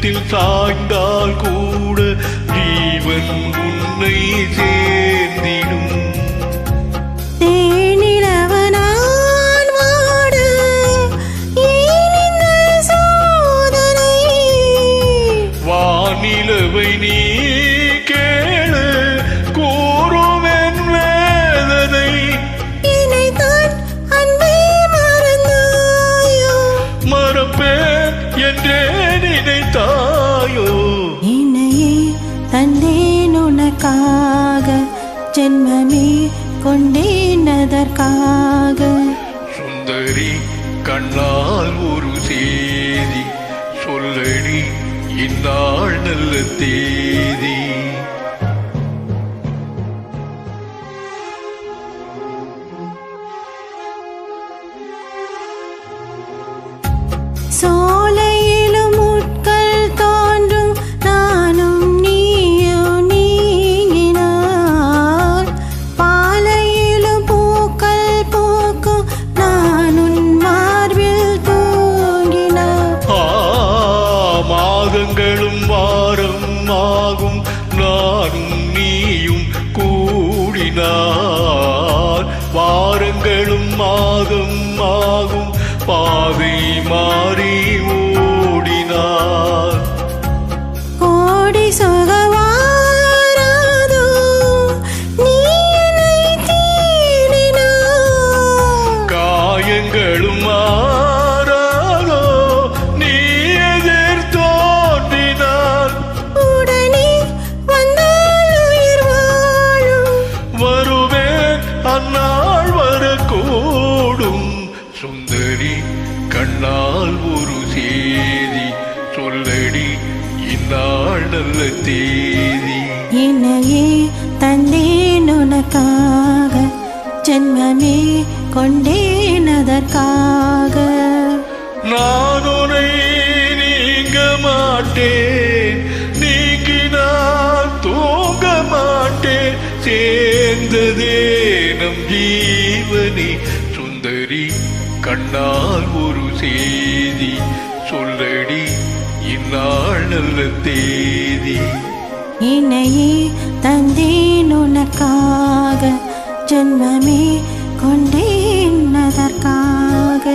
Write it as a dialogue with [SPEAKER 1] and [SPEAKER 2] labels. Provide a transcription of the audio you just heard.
[SPEAKER 1] நெஞ்சத்தில் சாய்ந்தால் கூட ஜீவன் உன்னை சேர்ந்திடும்.
[SPEAKER 2] தேனிலவனான் வாட ஏன் இந்த சோதனை?
[SPEAKER 1] வானிலவை நீ கேளு கூறுமென் வேதனை.
[SPEAKER 2] என்னைத்தான் அன்பே மறந்தாயோ?
[SPEAKER 1] மறப்பேன் என்றே நினைத்தாயோ?
[SPEAKER 2] என்னையே தந்தேன் உனக்காக, ஜென்மமே கொண்டேன் அதற்காக.
[SPEAKER 1] சுந்தரி கண்ணால் ஒரு சேதி சொல்லடி இந்நாள் நல்ல தேதி.
[SPEAKER 2] சோலையிலும் முட்கள் தோன்றும் நானும் நீயும் நீங்கினார். பாலையிலும் பூக்கள் பூக்கும் நானும் மார்பில் தூங்கினார்.
[SPEAKER 1] மாதங்களும் வாரம் ஆகும் நானும் நீயும் கூடினார். வாரங்களும் மாதம் ஆகும் பாதை மாறி ஓடினார்.
[SPEAKER 2] கோடி சுகவாராதோ நீ என்னை தேடினார்.
[SPEAKER 1] காயங்களும் மாறாதோ நீ எதிர் தோன்றினார்.
[SPEAKER 2] உடனே வந்தால் உயிர் வாழும்.
[SPEAKER 1] வருவேன் அந்நாள் வரக்கூடும். சுந்தரி கண்ணால் ஒரு சேதி சொல்லடி இந்நாள் நல்ல தேதி.
[SPEAKER 2] என்னையே தந்தேன் உனக்காக, ஜென்மமே கொண்டேன் அதற்காக.
[SPEAKER 1] நான் உன்னை நீங்க மாட்டேன், நீங்கினால் தூங்க மாட்டேன். சேர்ந்ததே நம் ஜீவனி. சுந்தரி கண்ணால் ஒரு சேதி சொல்லடி இந்நாள் நல்ல தேதி.
[SPEAKER 2] என்னையே தந்தேன் உனக்காக, ஜென்மமே கொண்டேன் அதற்காக.